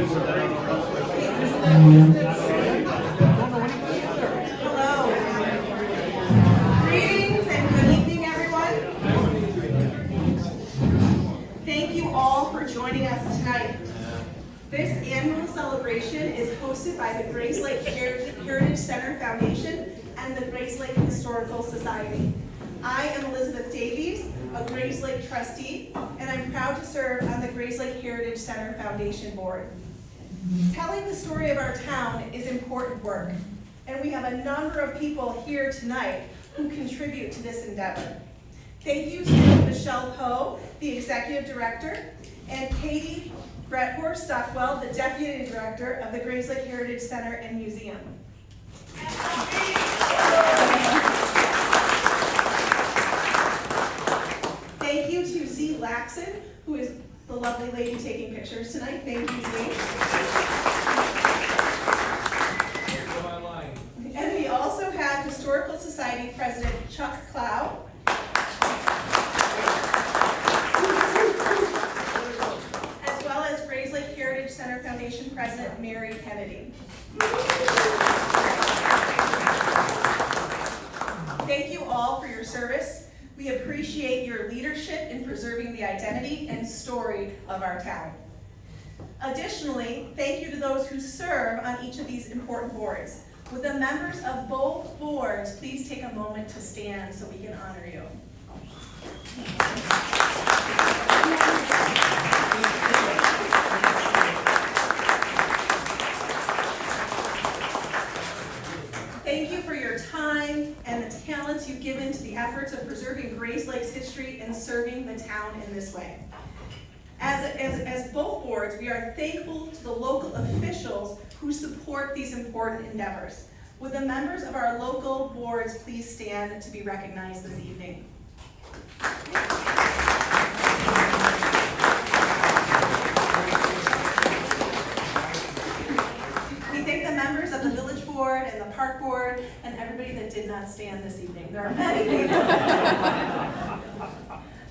Hello. Greetings and good evening, everyone. Thank you all for joining us tonight. This annual celebration is hosted by the Grayslake Heritage Center Foundation and the Grayslake Historical Society. I am Elizabeth Davies, a Grayslake trustee, and I'm proud to serve on the Grayslake Heritage Center Foundation board. Telling the story of our town is important work, and we have a number of people here tonight who contribute to this endeavor. Thank you to Michelle Poe, the executive director, and Katie Brethorst Stockwell, the deputy director of the Grayslake Heritage Center and Museum. Thank you to Z. Laxon, who is the lovely lady taking pictures tonight. Thank you, Z. And we also have Historical Society President Chuck Clow, as well as Grayslake Heritage Center Foundation President Mary Kennedy. Thank you all for your service. We appreciate your leadership in preserving the identity and story of our town. Additionally, thank you to those who serve on each of these important boards. Would the members of both boards please take a moment to stand so we can honor you? Thank you for your time and the talents you've given to the efforts of preserving Grayslake's history and serving the town in this way. As both boards, we are thankful to the local officials who support these important endeavors. Would the members of our local boards please stand to be recognized this evening? We thank the members of the village board and the park board and everybody that did not stand this evening. There are many people.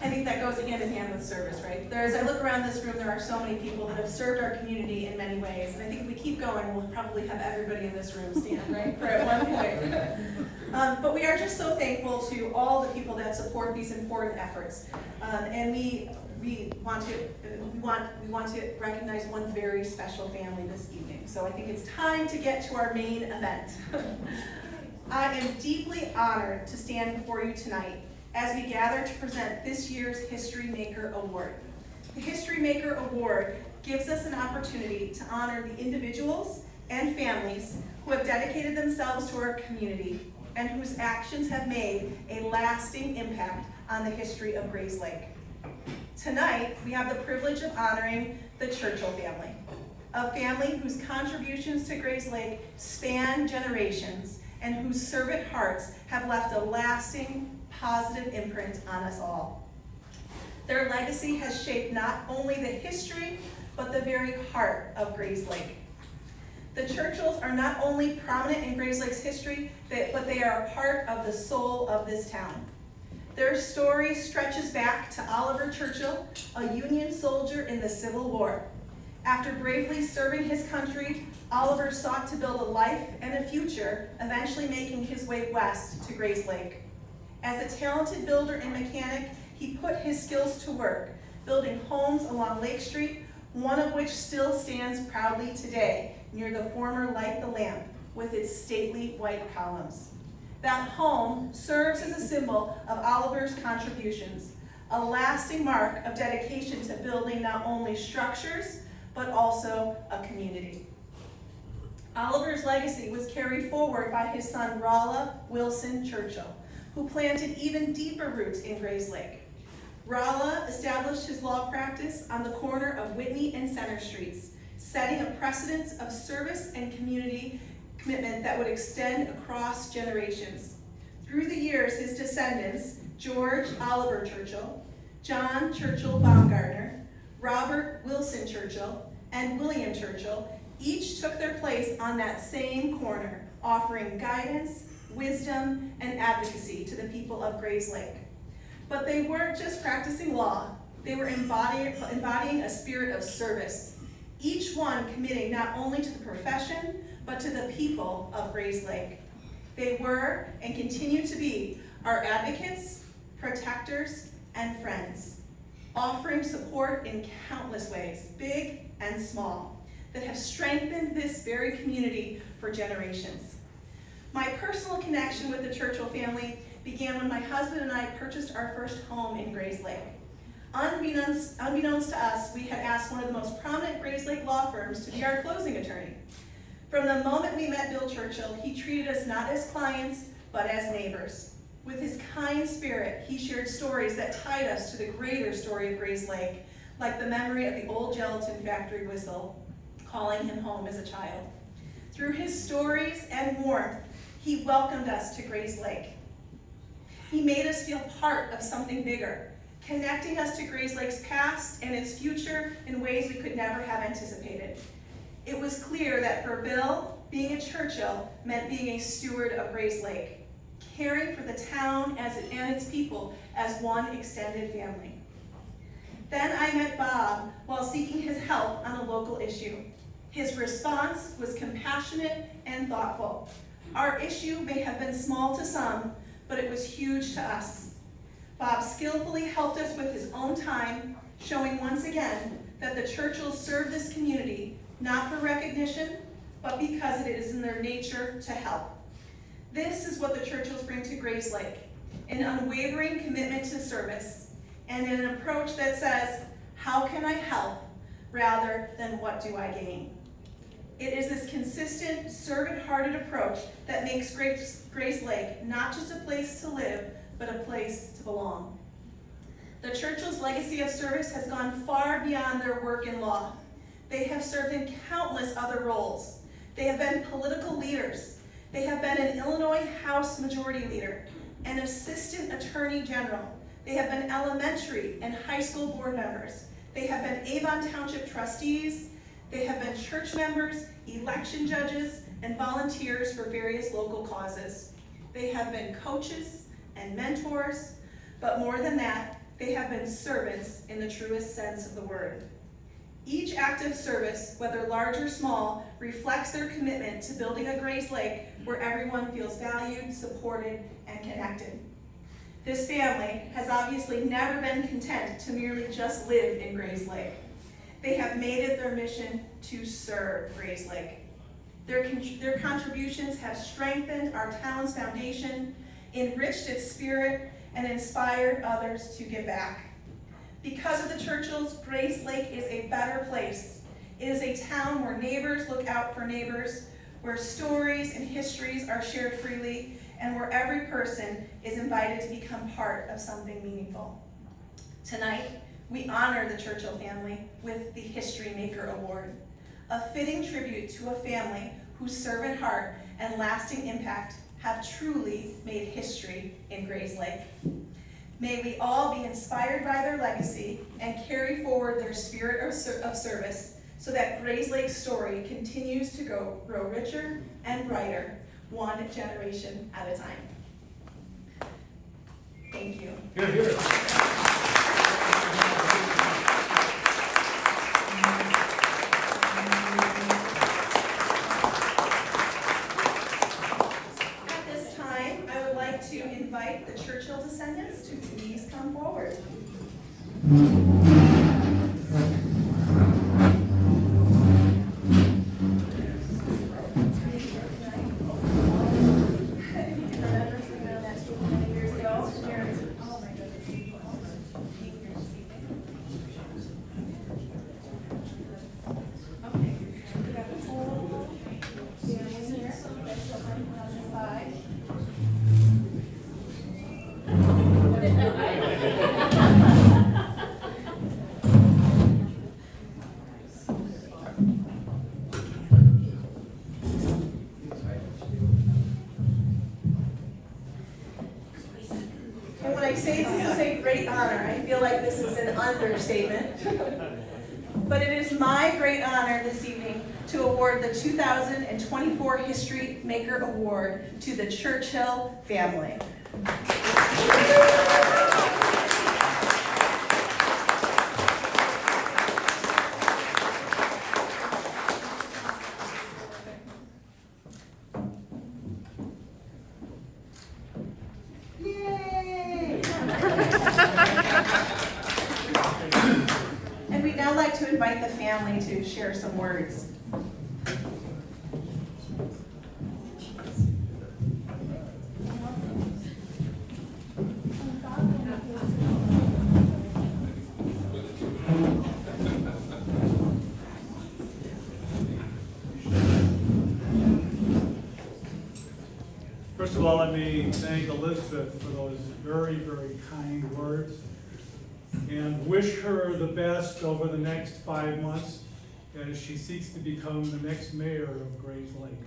I think that goes hand in hand with service, right? As I look around this room, there are so many people that have served our community in many ways. And I think if we keep going, we'll probably have everybody in this room stand, right, for at one point. But we are just so thankful to all the people that support these important efforts. And we want to recognize one very special family this evening. So I think it's time to get to our main event. I am deeply honored to stand before you tonight as we gather to present this year's History Maker Award. The History Maker Award gives us an opportunity to honor the individuals and families who have dedicated themselves to our community and whose actions have made a lasting impact on the history of Grayslake. Tonight, we have the privilege of honoring the Churchill family, a family whose contributions to Grayslake span generations and whose servant hearts have left a lasting, positive imprint on us all. Their legacy has shaped not only the history, but the very heart of Grayslake. The Churchills are not only prominent in Grayslake's history, but they are a part of the soul of this town. Their story stretches back to Oliver Churchill, a Union soldier in the Civil War. After bravely serving his country, Oliver sought to build a life and a future, eventually making his way west to Grayslake. As a talented builder and mechanic, he put his skills to work, building homes along Lake Street, one of which still stands proudly today near the former Light the Lamp with its stately white columns. That home serves as a symbol of Oliver's contributions, a lasting mark of dedication to building not only structures, but also a community. Oliver's legacy was carried forward by his son, Rolla Wilson Churchill, who planted even deeper roots in Grayslake. Rolla established his law practice on the corner of Whitney and Center Streets, setting a precedent of service and community commitment that would extend across generations. Through the years, his descendants, George Oliver Churchill, John Churchill Baumgartner, Robert Wilson Churchill, and William Churchill, each took their place on that same corner, offering guidance, wisdom, and advocacy to the people of Grayslake. But they weren't just practicing law, they were embodying a spirit of service. each one committing not only to the profession, but to the people of Grayslake. They were and continue to be our advocates, protectors, and friends, offering support in countless ways, big and small, that have strengthened this very community for generations. My personal connection with the Churchill family began when my husband and I purchased our first home in Grayslake. Unbeknownst to us, we had asked one of the most prominent Grayslake law firms to be our closing attorney. From the moment we met Bill Churchill, he treated us not as clients, but as neighbors. With his kind spirit, he shared stories that tied us to the greater story of Grayslake, like the memory of the old gelatin factory whistle, calling him home as a child. Through his stories and warmth, he welcomed us to Grayslake. He made us feel part of something bigger, connecting us to Grayslake's past and its future in ways we could never have anticipated. It was clear that for Bill, being a Churchill meant being a steward of Grayslake, caring for the town and its people as one extended family. Then I met Bob while seeking his help on a local issue. His response was compassionate and thoughtful. Our issue may have been small to some, but it was huge to us. Bob skillfully helped us with his own time, showing once again that the Churchills serve this community not for recognition, but because it is in their nature to help. This is what the Churchills bring to Grayslake, an unwavering commitment to service, and an approach that says, how can I help, rather than what do I gain? It is this consistent, servant-hearted approach that makes Grayslake not just a place to live, but a place to belong. The Churchills' legacy of service has gone far beyond their work in law. They have served in countless other roles. They have been political leaders. They have been an Illinois House Majority Leader, an Assistant Attorney General. They have been elementary and high school board members. They have been Avon Township trustees. They have been church members, election judges, and volunteers for various local causes. They have been coaches and mentors, but more than that, they have been servants in the truest sense of the word. Each act of service, whether large or small, reflects their commitment to building a Grayslake where everyone feels valued, supported, and connected. This family has obviously never been content to merely just live in Grayslake. They have made it their mission to serve Grayslake. Their contributions have strengthened our town's foundation, enriched its spirit, and inspired others to give back. Because of the Churchills, Grayslake is a better place. It is a town where neighbors look out for neighbors, where stories and histories are shared freely, and where every person is invited to become part of something meaningful. Tonight, we honor the Churchill family with the History Maker Award, a fitting tribute to a family whose servant heart and lasting impact have truly made history in Grayslake. May we all be inspired by their legacy and carry forward their spirit of service so that Grayslake's story continues to grow richer and brighter, one generation at a time. Thank you. Here, here. Invite the Churchill descendants to please come forward. Understatement. But it is my great honor this evening to award the 2024 History Maker Award to the Churchill family. family to share some words. First of all, let me thank Elizabeth for those very, very kind words and wish her the best over the next 5 months as she seeks to become the next mayor of Grayslake.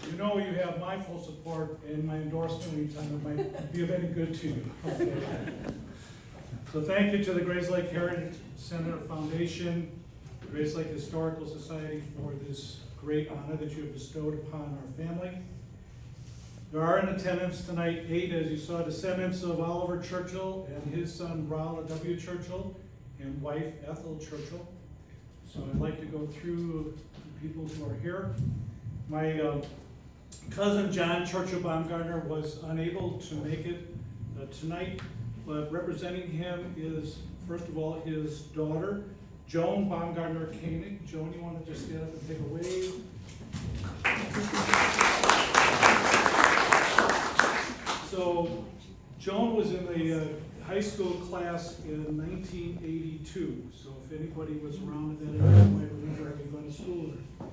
You know you have my full support and my endorsement anytime it might be of any good to you. Okay. So thank you to the Grayslake Heritage Center Foundation, the Grayslake Historical Society for this great honor that you have bestowed upon our family. There are in attendance tonight 8, as you saw, descendants of Oliver Churchill and his son Rolla W. Churchill and wife Ethel Churchill. So I'd like to go through the people who are here. My cousin John Churchill Baumgartner was unable to make it tonight. But representing him is, first of all, his daughter, Joan Baumgartner Koenig. Joan, you want to just stand up and take a wave? So, Joan was in the high school class in 1982. So, if anybody was around in that area, you might remember having gone to school with her.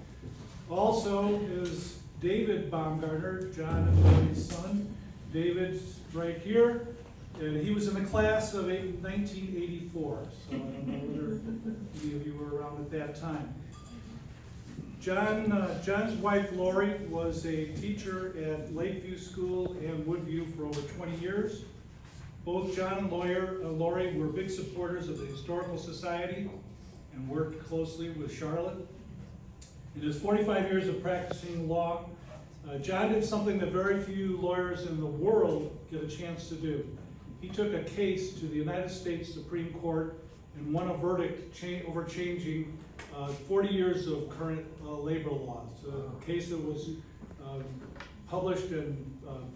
Also is David Baumgartner, John and Mary's son. David's right here. And he was in the class of 1984, so I don't know whether any of you were around at that time. John's wife Lori was a teacher at Lakeview School and Woodview for over 20 years. Both John and Lori were big supporters of the Historical Society and worked closely with Charlotte. In his 45 years of practicing law, John did something that very few lawyers in the world get a chance to do. He took a case to the United States Supreme Court and won a verdict over changing 40 years of current labor laws. A case that was published and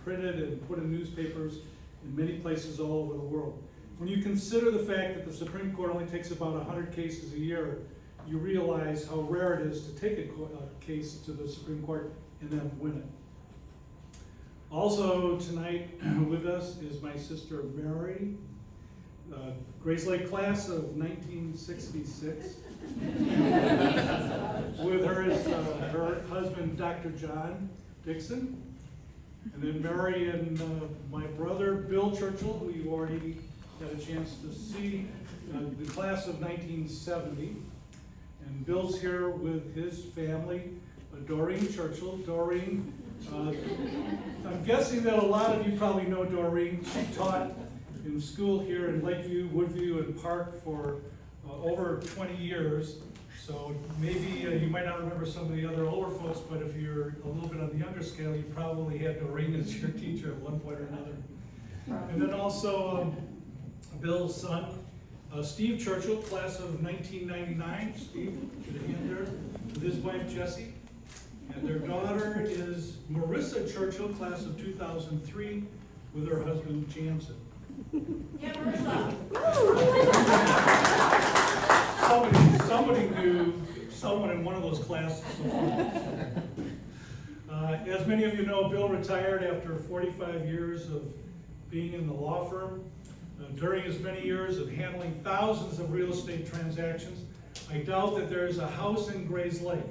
printed and put in newspapers in many places all over the world. When you consider the fact that the Supreme Court only takes about 100 cases a year, you realize how rare it is to take a case to the Supreme Court and then win it. Also tonight with us is my sister Mary, Grayslake class of 1966. With her is her husband, Dr. John Dixon. And then Mary and my brother, Bill Churchill, who you already had a chance to see, the class of 1970. And Bill's here with his family, Doreen Churchill. Doreen, I'm guessing that a lot of you probably know Doreen. She taught in school here in Lakeview, Woodview, and Park for over 20 years. So maybe you might not remember some of the other older folks, but if you're a little bit on the younger scale, you probably had Doreen as your teacher at one point or another. And then also Bill's son, Steve Churchill, class of 1999. Steve, get a hand there, with his wife Jessie. And their daughter is Marissa Churchill, class of 2003, with her husband Jansen. Yeah, Marissa. Somebody knew someone in one of those classes. As many of you know, Bill retired after 45 years of being in the law firm. During his many years of handling thousands of real estate transactions, I doubt that there is a house in Grayslake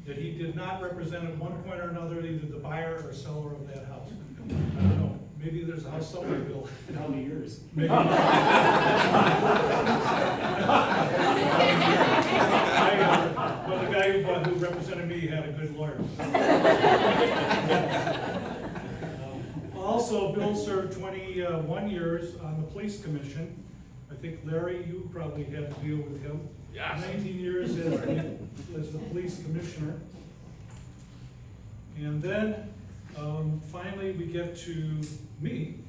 that he did not represent at one point or another, either the buyer or seller of that house. I don't know. Maybe there's a house somewhere, Bill. How many years? Maybe. Well, the guy who represented me had a good lawyer. Also, Bill served 21 years on the police commission. I think, Larry, you probably had to deal with him. Yes. 19 years as the police commissioner. And then, finally, we get to me,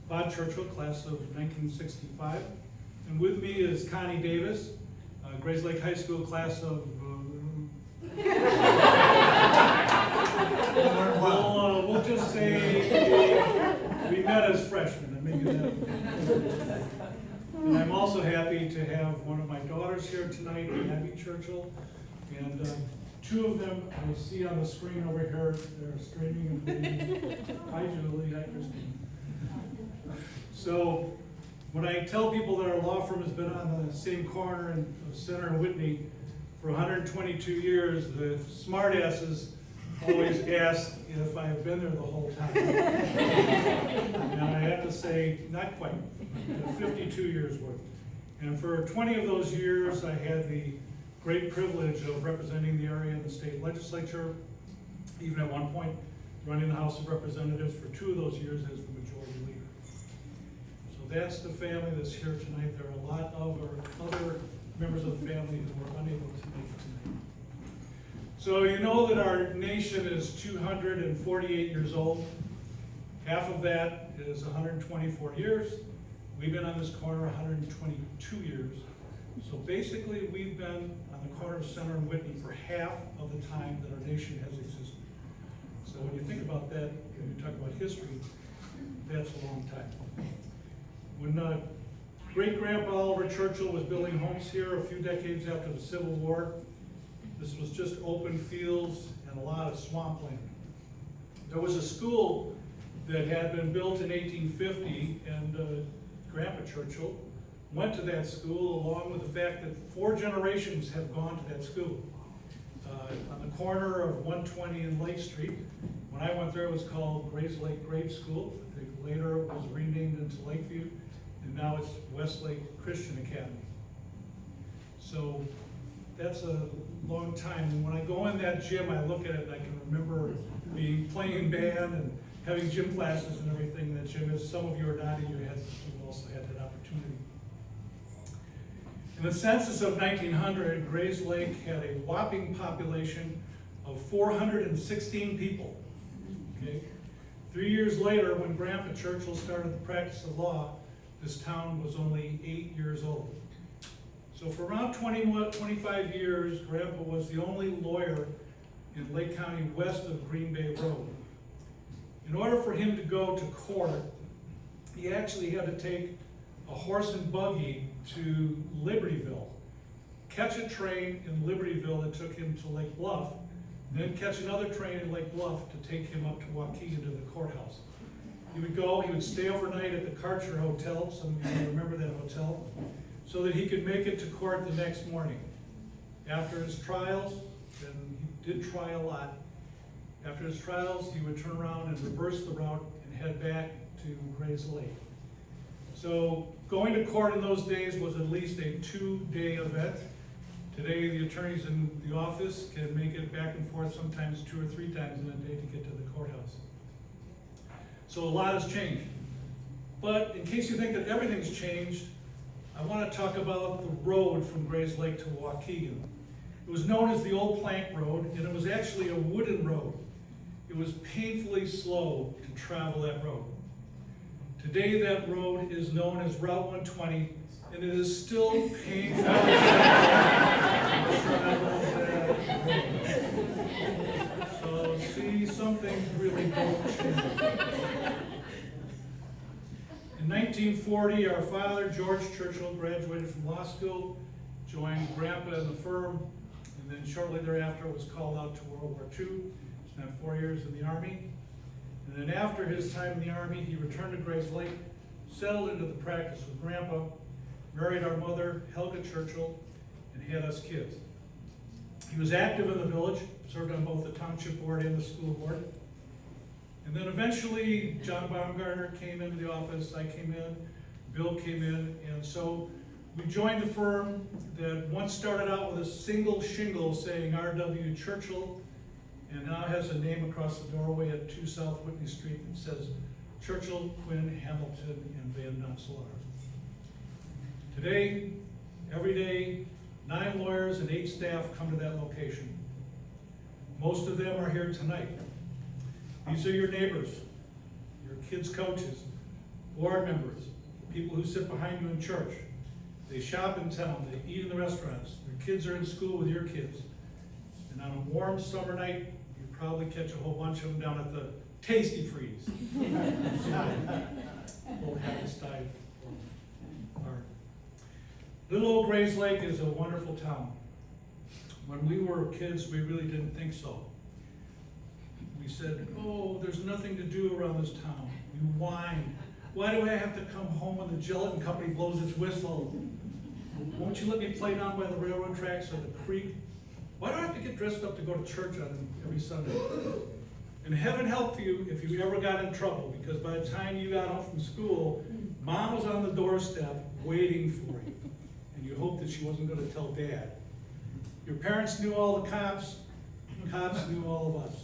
Bob Churchill, class of 1965. And with me is Connie Davis, Grayslake High School class of... we'll just say we met met as freshmen, and maybe that. And I'm also happy to have one of my daughters here tonight, Abby Churchill, and two of them I see on the screen over here. They're streaming and reading. Hi, Julie. Hi, Christine. So when I tell people that our law firm has been on the same corner of Center and Whitney for 122 years, the smartasses always ask if I have been there the whole time. And I have to say, not quite, 52 years worth. And for 20 of those years, I had the great privilege of representing the area in the state legislature, even at one point running the House of Representatives for 2 of those years as the majority leader. So that's the family that's here tonight. There are a lot of our other members of the family who were unable to make it tonight. So you know that our nation is 248 years old. Half of that is 124 years. We've been on this corner 122 years. So basically, we've been on the corner of Center and Whitney for half of the time that our nation has existed. So when you think about that, when you talk about history, that's a long time. When great-grandpa Oliver Churchill was building homes here a few decades after the Civil War, this was just open fields and a lot of swampland. There was a school that had been built in 1850, and Grandpa Churchill went to that school, along with the fact that 4 generations have gone to that school. On the corner of 120 and Lake Street, when I went there, it was called Grayslake Grade School. I think later it was renamed into Lakeview, and now it's Westlake Christian Academy. So that's a long time. And when I go in that gym, I look at it and I can remember playing band and having gym classes and everything in that gym. As some of you are nodding your heads, you've also had that opportunity. In the census of 1900, Grayslake had a whopping population of 416 people. Okay? 3 years later, when Grandpa Churchill started the practice of law, this town was only 8 years old. So for around 25 years, Grandpa was the only lawyer in Lake County west of Green Bay Road. In order for him to go to court, he actually had to take a horse and buggy to Libertyville, catch a train in Libertyville that took him to Lake Bluff, then catch another train in Lake Bluff to take him up to Waukegan to the courthouse. He would stay overnight at the Karcher Hotel, some of you remember that hotel, so that he could make it to court the next morning. After his trials, and he did try a lot, after his trials, he would turn around and reverse the route and head back to Grayslake. So going to court in those days was at least a 2-day event. Today, the attorneys in the office can make it back and forth sometimes 2 or 3 times in a day to get to the courthouse. So a lot has changed. But in case you think that everything's changed, I want to talk about the road from Grayslake to Waukegan. It was known as the Old Plank Road, and it was actually a wooden road. It was painfully slow to travel that road. Today, that road is known as Route 120, and it is still painful to travel that road. So, see, something's really changed. In 1940, our father, George Churchill, graduated from law school, joined Grandpa in the firm, and then shortly thereafter was called out to World War II. Spent 4 years in the Army. And then after his time in the Army, he returned to Grayslake, settled into the practice with Grandpa, married our mother, Helga Churchill, and had us kids. He was active in the village, served on both the township board and the school board. And then eventually, John Baumgartner came into the office, I came in, Bill came in, and so we joined the firm that once started out with a single shingle saying R.W. Churchill, and now has a name across the doorway at 2 South Whitney Street that says Churchill, Quinn, Hamilton, and Van Nonsalata. Today, every day, 9 lawyers and 8 staff come to that location. Most of them are here tonight. These are your neighbors, your kids' coaches, board members, people who sit behind you in church. They shop in town, they eat in the restaurants, their kids are in school with your kids. And on a warm summer night, you probably catch a whole bunch of them down at the Tasty Freeze. We'll have this time. Little old Grayslake is a wonderful town. When we were kids, we really didn't think so. We said, oh, there's nothing to do around this town. We whined. Why do I have to come home when the gelatin company blows its whistle? Won't you let me play down by the railroad tracks or the creek? Why do I have to get dressed up to go to church on every Sunday? And heaven help you if you ever got in trouble, because by the time you got home from school, Mom was on the doorstep waiting for you. And you hoped that she wasn't going to tell Dad. Your parents knew all the cops. Cops knew all of us.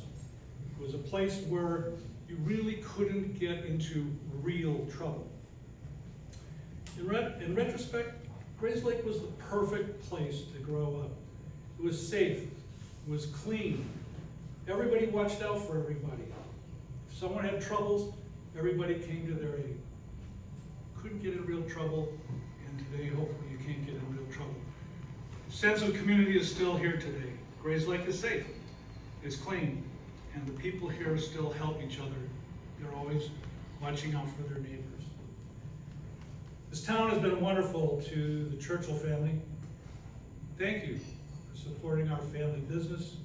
It was a place where you really couldn't get into real trouble. In retrospect, Grayslake was the perfect place to grow up. It was safe. It was clean. Everybody watched out for everybody. If someone had troubles, everybody came to their aid. Couldn't get in real trouble, and today, hopefully, you can't get in real trouble. Sense of community is still here today. Grayslake is safe. It's clean. And the people here still help each other. They're always watching out for their neighbors. This town has been wonderful to the Churchill family. Thank you for supporting our family business.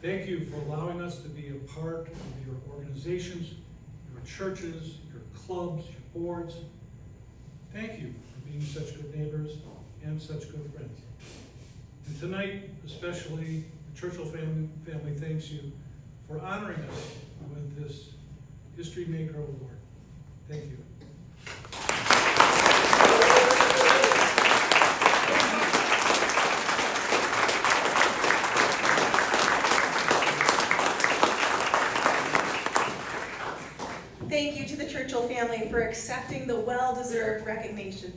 Thank you for allowing us to be a part of your organizations, your churches, your clubs, your boards. Thank you for being such good neighbors and such good friends. And tonight, especially, the Churchill family thanks you for honoring us with this History Maker Award. Thank you. Thank you to the Churchill family for accepting the well-deserved recognition.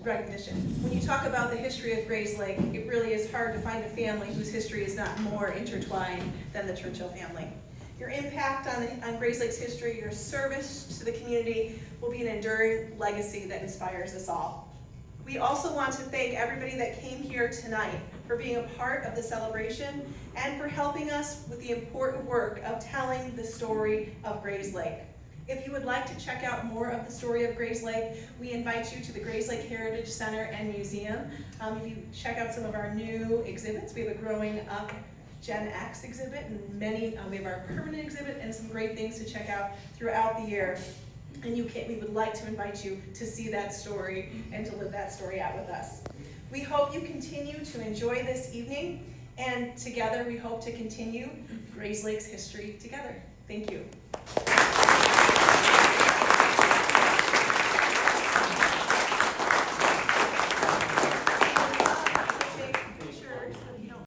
When you talk about the history of Grayslake, it really is hard to find a family whose history is not more intertwined than the Churchill family. Your impact on Grayslake's history, your service to the community will be an enduring legacy that inspires us all. We also want to thank everybody that came here tonight for being a part of the celebration and for helping us with the important work of telling the story of Grayslake. If you would like to check out more of the story of Grayslake, we invite you to the Grayslake Heritage Center and Museum. If you check out some of our new exhibits, we have a Growing Up Gen X exhibit, and we have our permanent exhibit, and some great things to check out throughout the year. And we would like to invite you to see that story and to live that story out with us. We hope you continue to enjoy this evening, and together we hope to continue Grayslake's history together. Thank you.